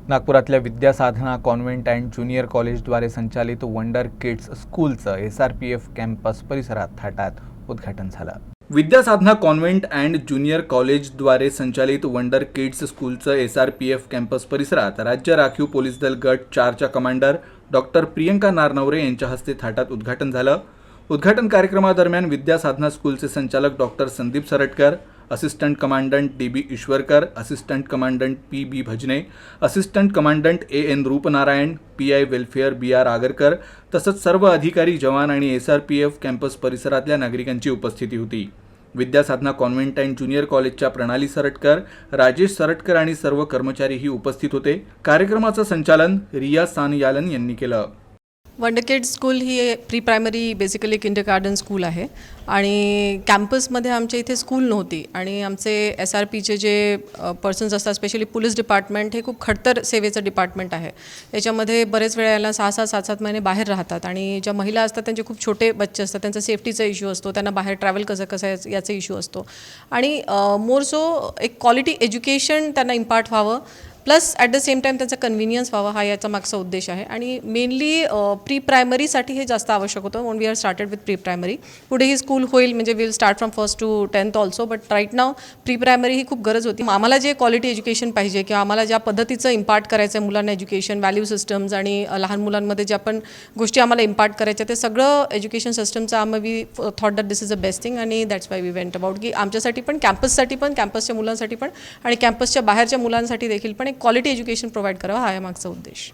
नागपुरातल्या विद्यासाधना convent and junior कॉलेजद्वारे संचालित wonder kids स्कूलचं SRPF कॅम्पस परिसरात थाटात उद्घाटन झालं। विद्यासाधना कॉन्व्हेंट अँड ज्युनियर कॉलेजद्वारे संचालित वंडर किड्स स्कूलचं SRPF कॅम्पस परिसरात राज्य राखीव पोलीस दल गट 4च्या कमांडर डॉक्टर प्रियंका नारनवरे यांच्या हस्ते थाटात उद्घाटन झालं। उद्घाटन कार्यक्रमादरम्यान विद्यासाधना स्कूलचे संचालक doctor Sandeep Saratkar, assistant commandant DB Ishwarkar, assistant commandant PB Bhajane, assistant commandant AN Roopnarayan, PI welfare BR Agarkar तसंच सर्व अधिकारी, जवान आणि SRPF कॅम्पस परिसरातल्या नागरिकांची उपस्थिती होती। विद्यासाधना कॉन्व्हेंट अँड ज्युनियर कॉलेजच्या प्रणाली सरटकर, राजेश सरटकर आणि सर्व कर्मचारीही उपस्थित होते। कार्यक्रमाचं संचालन रिया सानयालन यांनी केलं। वंडर किड्स स्कूल ही pre primary basically kindergarten school आहे आणि कॅम्पसमध्ये आमच्या इथे स्कूल नव्हती आणि आमचे SRPचे जे पर्सन्स असतात, स्पेशली पोलीस डिपार्टमेंट हे खूप खडतर सेवेचं डिपार्टमेंट आहे। याच्यामध्ये बरेच वेळेला 6-6, 7-7 महिने बाहेर राहतात आणि ज्या महिला असतात त्यांचे खूप छोटे बच्चे असतात, त्यांचा सेफ्टीचा इश्यू असतो, त्यांना बाहेर ट्रॅव्हल कसं याचा इश्यू असतो आणि मोर सो एक क्वालिटी एज्युकेशन त्यांना इम्पार्ट व्हावं, plus at the same time त्यांचा कन्व्हिनियन्स व्हावा हा याचा मागचा उद्देश आहे आणि मेनली प्री प्रायमरीसाठी हे जास्त आवश्यक होतं। म्हणून we are started with pre primary. पुढे ही स्कूल होईल म्हणजे will start from 1st to 10th also, but right now pre primary ही खूप गरज होती। आम्हाला जे क्वालिटी एज्युकेशन पाहिजे किंवा आम्हाला ज्या पद्धतीचं इम्पार्ट करायचं आहे मुलांना एज्युकेशन, व्हॅल्यू सिस्टम्स आणि लहान मुलांमध्ये ज्या पण गोष्टी आम्हाला इम्पार्ट करायच्या ते सगळं एज्युकेशन सिस्टमचं we thought that this is a best thing आणि that's why we went about की आमच्यासाठी पण, कॅम्पससाठी पण, कॅम्पसच्या मुलांसाठी पण आणि कॅम्पसच्या बाहेरच्या मुलांसाठी देखील पण एक क्वालिटी एज्युकेशन प्रोव्हाइड करावा हा या मागचा उद्देश।